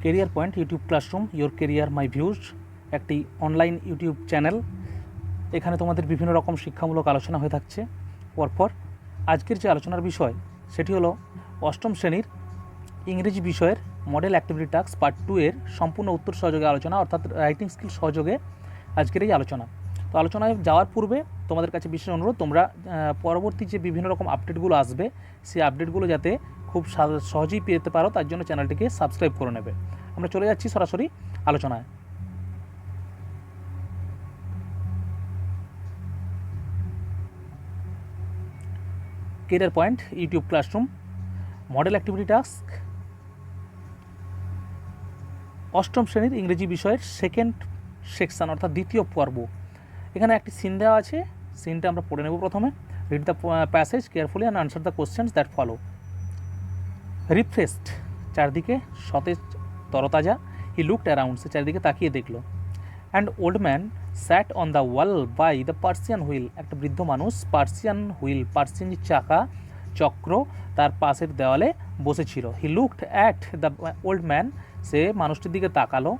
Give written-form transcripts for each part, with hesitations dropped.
Career point YouTube classroom your career my views একটি online YouTube channel. এখানে তোমাদের বিভিন্ন রকম শিক্ষামূলক আলোচনা হয়ে থাকছে। পরপর আজকের যে আলোচনার বিষয় সেটি হলো অষ্টম শ্রেণীর ইংরেজি বিষয়ের মডেল অ্যাক্টিভিটি টাস্ক পার্ট 2 এর সম্পূর্ণ উত্তর সহযোগে আলোচনা, অর্থাৎ রাইটিং স্কিল সহযোগে আজকের এই আলোচনা। তো আলোচনায় যাওয়ার পূর্বে তোমাদের কাছে বিশেষ অনুরোধ, তোমরা পরবর্তী যে বিভিন্ন রকম আপডেটগুলো আসবে সেই আপডেটগুলো যাতে খুব সহজেই পেতে পারো তার জন্য চ্যানেলটিকে সাবস্ক্রাইব করে নেবে। আমরা চলে যাচ্ছি সরাসরি আলোচনায়। Career point YouTube classroom model activity task অষ্টম শ্রেণীর ইংরেজি বিষয়ের সেকেন্ড সেকশন অর্থাৎ দ্বিতীয় পর্ব। এখানে একটি সিন দেওয়া আছে, সিনটা আমরা পড়ে নেব। প্রথমে read the passage carefully and answer the questions that follow. Refreshed, চারদিকে সতেজ তরতাজা। হি লুকড অ্যারাউন্ড, সে চারিদিকে তাকিয়ে দেখলো। And old man sat on the wall by the Persian wheel, একটা বৃদ্ধ মানুষ পার্সিয়ান হুইল, পার্সিয়ান চাকা চক্র তার পাশের দেওয়ালে বসেছিল। He looked at the old man, সে মানুষটির দিকে তাকালো।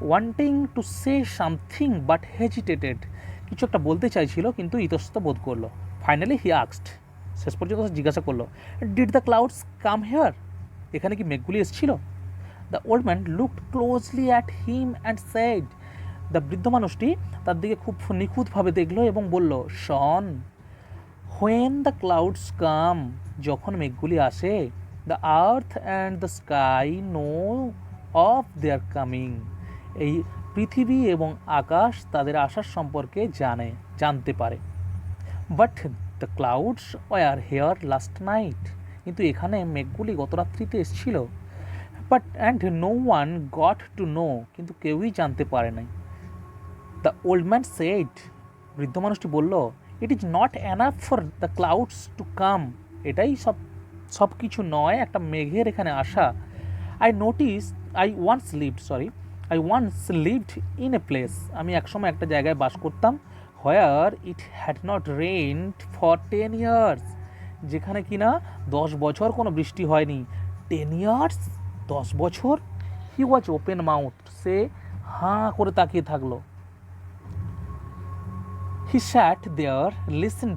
Wanting to say something but hesitated, কিছু একটা বলতে চাইছিল কিন্তু ইতস্তত বোধ করলো। ফাইনালি হি আস্কড, শেষ পর্যন্ত জিজ্ঞাসা করলো, did the clouds come here, এখানে কি মেঘগুলি এসেছিল? The old man looked closely at him and said, the বৃদ্ধ মানুষটি তার দিকে খুব নিখুঁতভাবে দেখলো এবং বলল, son, when the clouds come, যখন মেঘগুলি আসে, the earth and the sky know of their coming, এই পৃথিবী এবং আকাশ তাদের আসার সম্পর্কে জানতে পারে। But the clouds were here last night, কিন্তু এখানে মেঘগুলি গত রাত্রিতে এসেছিল। But and no one got to know, কিন্তু কেউই জানতে পারে নাই। দ্য ওল্ড ম্যান সেড, বৃদ্ধ মানুষটি বলল, it is not enough for the clouds to come, এটাই সব কিছু নয় একটা মেঘের এখানে আসা। I once lived in a place, আমি একসময় একটা জায়গায় বাস করতাম, where it had not rained for 10 years, যেখানে কিনা 10 বছর কোনো বৃষ্টি হয়নি। 10 years, 10 বছর। হি ওয়াজ ওপেন মাউথ, সে হাঁ করে তাকিয়ে থাকলো। হি স্যাট দেয়ার লিসেন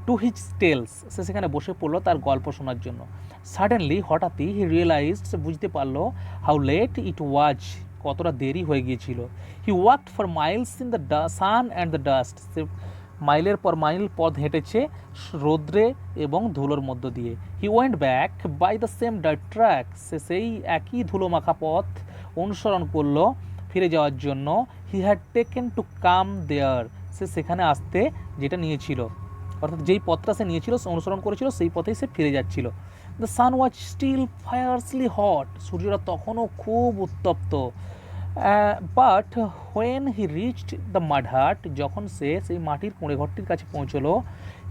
টু হিজ টেলস, সে সেখানে বসে পড়লো তার গল্প শোনার জন্য। সাডেনলি, হঠাৎই, হি রিয়েলাইজড, সে বুঝতে পারলো, হাউ লেট ইট ওয়াজ, কতটা দেরি হয়ে গিয়েছিল। He walked for miles in the sun and the dust, সে মাইলের পর মাইল পথ হেঁটেছে রৌদ্রে এবং ধুলোর মধ্য দিয়ে। He went back by the same dirt track, সে সেই একই ধুলো মাখা পথ অনুসরণ করলো ফিরে যাওয়ার জন্য। He had taken to come there, সে সেখানে আসতে যেটা নিয়েছিল, অর্থাৎ যেই পথটা সে নিয়েছিল, সে অনুসরণ করেছিল, সেই পথেই সে ফিরে যাচ্ছিল। The sun was still fiercely hot, সূর্যটা তখনও খুব উত্তপ্ত। But when he reached the mud hut, যখন সে সেই মাটির কুঁড়ে ঘরটির কাছে পৌঁছলো,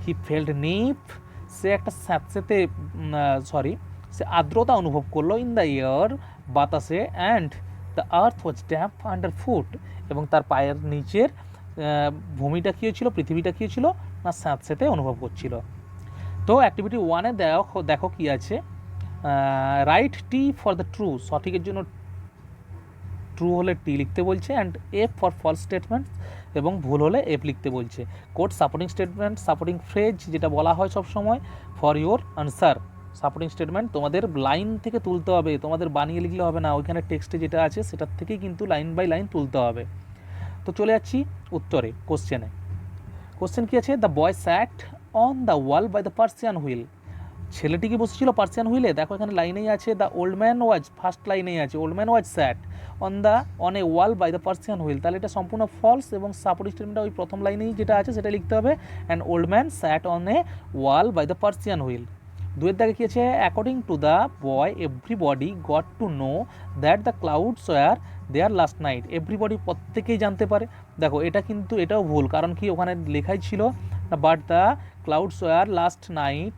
হি ফেল্ড নিপ, সে একটা সে আর্দ্রতা অনুভব করলো। ইন দ্য এয়ার, বাতাসে। And the earth was damp under foot, এবং তার পায়ের নিচের ভূমিটা কী হয়েছিল, পৃথিবীটা কী হয়েছিল না স্যাঁতস্যাঁতে অনুভব করছিল। তো অ্যাক্টিভিটি 1-এ দেখো কী আছে। Write T for the true, সঠিকের জন্য ট্রু হলে টি লিখতে বলছে, and F for false statements, এবং ভুল হলে এফ লিখতে বলছে। Code supporting statement, supporting phrase যেটা বলা হয় সব সময়, for your answer. Supporting statement তোমাদের লাইন থেকে তুলতে হবে, তোমাদের বানিয়ে লিখলে হবে না, ওইখানে টেক্সটে যেটা আছে সেটার থেকেই কিন্তু লাইন বাই লাইন তুলতে হবে। তো চলে যাচ্ছি উত্তরে, কোশ্চেন কী আছে। The boy sat on the wall by the Persian wheel, ছেলেটি কি বসেছিল পার্সিয়ান হুইলে? দেখো এখানে লাইনেই আছে the old man was, first লাইনেই আছে old man was sat on a wall by the Persian wheel, তাহলে এটা সম্পূর্ণ ফলস, এবং সাপোর্টিং স্টেটমেন্টটা ওই প্রথম লাইনেই যেটা আছে সেটা লিখতে হবে, and old man sat on a wall by the Persian wheel. দুয়ের দাগে কী আছে, according to the boy everybody got to know that the clouds were there last night, everybody প্রত্যেকেই জানতে পারে। দেখো এটা কিন্তু এটাও ভুল, কারণ কি ওখানে লেখাই ছিল but the clouds were last night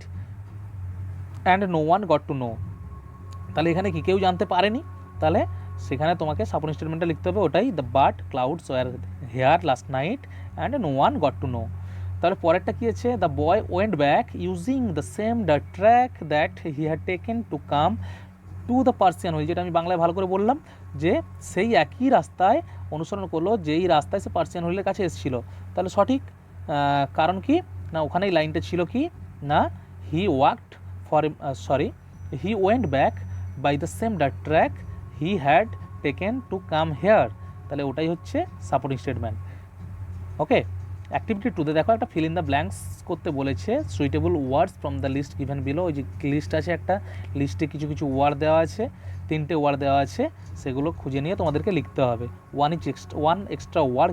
and no one got to know, তাহলে এখানে কি কেউ জানতে পারেনি, তাহলে সেখানে তোমাকে সাপোর্টিং স্টেটমেন্টটা লিখতে হবে ওটাই, the but clouds were here last night and no one got to know. তাহলে পরেরটা কী আছে, the boy went back using the same dirt track that he had taken to come to the Persian wheel, যেটা আমি বাংলায় ভালো করে বললাম যে সেই একই রাস্তায় অনুসরণ করলো যেই রাস্তায় সে পার্সিয়ান হুইলের কাছে এসেছিল। তাহলে সঠিক। কারণ কি না, ওখানেই লাইনটা ছিল কি না, he walked for he went back by the same track he had taken to come here. তাহলে ওটাই হচ্ছে সাপোর্টিং স্টেটমেন্ট। ওকে, অ্যাক্টিভিটি টুতে দেখো একটা ফিল ইন দ্য ব্ল্যাঙ্কস করতে বলেছে, suitable words from the list given below. ওই যে লিস্ট আছে একটা, লিস্টে কিছু কিছু ওয়ার্ড দেওয়া আছে, 3টে ওয়ার্ড দেওয়া আছে, সেগুলো খুঁজে নিয়ে তোমাদেরকে লিখতে হবে। ওয়ান এক্সট্রা ওয়ার্ড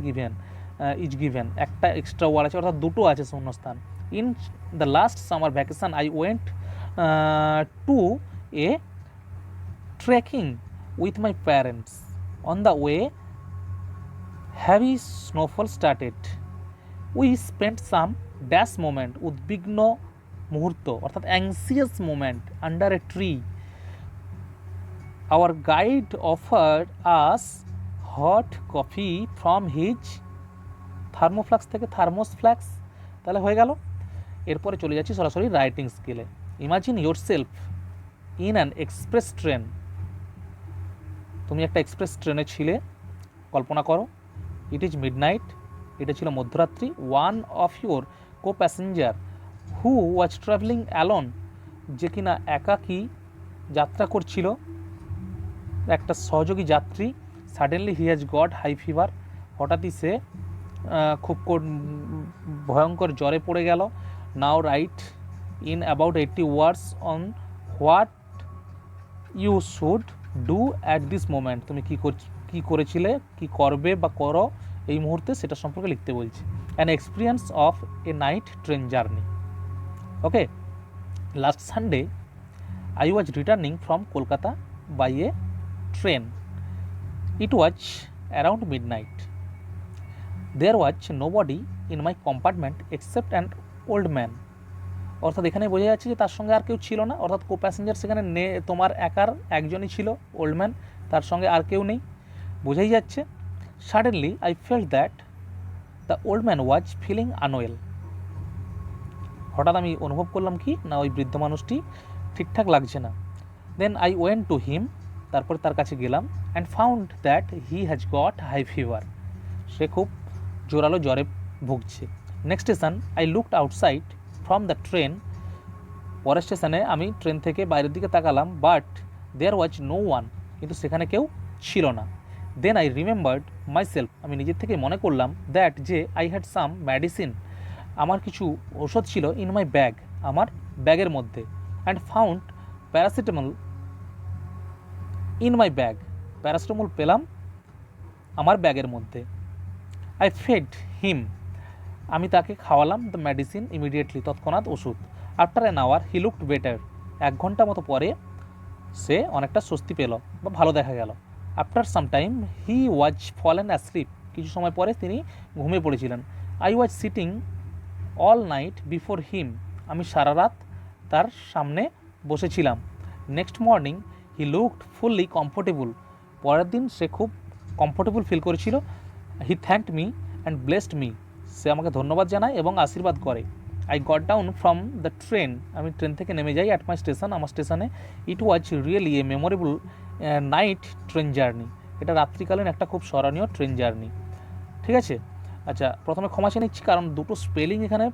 গিভেন, একটা এক্সট্রা ওয়ার্ড আছে, অর্থাৎ 2টো আছে শূন্যস্থান। In the last summer vacation I went two A trekking with my parents. On the way heavy snowfall started. We spent some dash moment, উদ্বিগ্ন মুহূর্ত অর্থাৎ anxious moment under a tree. Our guide offered us hot coffee from his thermoflax থেকে thermosflax। তাহলে হয়ে গেল। এরপরে চলে যাচ্ছি সরাসরি রাইটিং স্কিলে। Imagine yourself in an express train। তুমি একটা এক্সপ্রেস ট্রেনে ছিলে, কল্পনা করো। ইট ইজ মিডনাইট, এটা ছিল মধ্যরাত্রি। One of your co passenger who was travelling alone, যে কিনা একাকী যাত্রা করছিল, একটা সহযোগী যাত্রী। Suddenly he has got high fever, হঠাৎই সে খুব ভয়ঙ্কর জ্বরে পড়ে গেল। Now write in about 80 words on what you should do at this moment. তুমি কী করেছিলে, কি করবে বা করো এই মুহূর্তে, সেটা সম্পর্কে লিখতে বলছি। An experience of a night train journey. Okay, last Sunday I was returning from Kolkata by a train. It was around midnight. There was nobody in my compartment except an old man. অর্থাৎ এখানে বোঝা যাচ্ছে যে তার সঙ্গে আর কেউ ছিল না, অর্থাৎ কো প্যাসেঞ্জার সেখানে তোমার একার একজনই ছিল, ওল্ড ম্যান, তার সঙ্গে আর কেউ নেই, বোঝাই যাচ্ছে। Suddenly I felt that the old man was feeling unwell. হঠাৎ আমি অনুভব করলাম কি না, ওই বৃদ্ধ মানুষটি ঠিকঠাক লাগছে না। Then I went to him, তারপরে তার কাছে গেলাম। And found that he has got high fever, সে খুব জোরালো জ্বরে ভুগছে। Next station I looked outside from the train. পরের স্টেশনে আমি ট্রেন থেকে বাইরের দিকে তাকালাম, but there was no one, কিন্তু সেখানে কেউ ছিল না। দেন আই রিমেম্বার্ড মাইসেলফ, আমি নিজের থেকে মনে করলাম, দ্যাট যে আই হ্যাড সাম মেডিসিন, আমার কিছু ওষুধ ছিল, ইন মাই ব্যাগ, আমার ব্যাগের মধ্যে। And found paracetamol in my bag, paracetamol পেলাম আমার ব্যাগের মধ্যে। আই ফেড হিম, আমি তাকে খাওয়ালাম দ্য মেডিসিন ইমিডিয়েটলি, তৎক্ষণাৎ ওষুধ। After an hour he looked better, 1 ঘন্টা মতো পরে সে অনেকটা স্বস্তি পেল বা ভালো দেখা গেল। After some time he was fallen asleep, কিছু সময় পরে তিনি ঘুমিয়ে পড়েছিলেন। I was sitting all night before him, আমি সারা রাত তার সামনে বসেছিলাম। Next morning he looked fully comfortable, পরের দিন সে খুব কমফোর্টেবল ফিল করেছিল। He thanked me and blessed me, সে আমাকে ধন্যবাদ জানায় এবং আশীর্বাদ করে। I got down from the train, আমি ট্রেন থেকে নেমে যাই অ্যাট মাই স্টেশন, আমার স্টেশনে। It was really a memorable night train journey, এটা রাত্রিকালীন একটা খুব স্মরণীয় ট্রেন জার্নি। ঠিক আছে, আচ্ছা প্রথমে ক্ষমা চেয়ে নিচ্ছি, কারণ দুটো স্পেলিং এখানে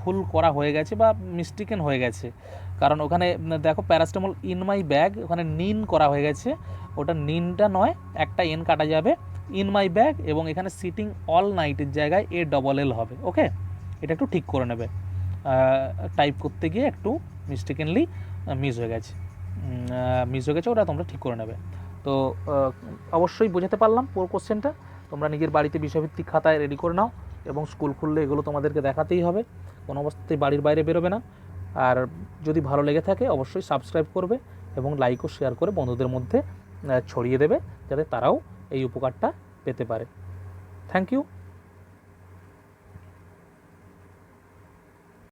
ভুল করা হয়ে গেছে বা মিস্টেকেন হয়ে গেছে। কারণ ওখানে দেখো প্যারাসিটামল ইন মাই ব্যাগ, ওখানে নিন করা হয়ে গেছে, ওটা নিনটা নয়, একটা এন কাটা যাবে, ইন মাই ব্যাগ, এবং এখানে সিটিং অল নাইটের জায়গায় ALL হবে। ওকে, এটা একটু ঠিক করে নেবে, টাইপ করতে গিয়ে একটু মিস্টেকেনলি মিস হয়ে গেছে, ওটা তোমরা ঠিক করে নেবে। তো অবশ্যই বোঝাতে পারলাম পুরো কোশ্চেনটা। তোমরা নিজের বাড়িতে বিষয়ভিত্তিক খাতায় রেডি করে নাও, এবং স্কুল খুললে এগুলো তোমাদেরকে দেখাতেই হবে, কোনো অবস্থাতেই বাড়ির বাইরে বেরোবে না। আর যদি ভালো লেগে থাকে অবশ্যই সাবস্ক্রাইব করবে এবং লাইক ও শেয়ার করে বন্ধুদের মধ্যে ছড়িয়ে দেবে, যাতে তারাও এই উপকারটা পেতে পারে। Thank you.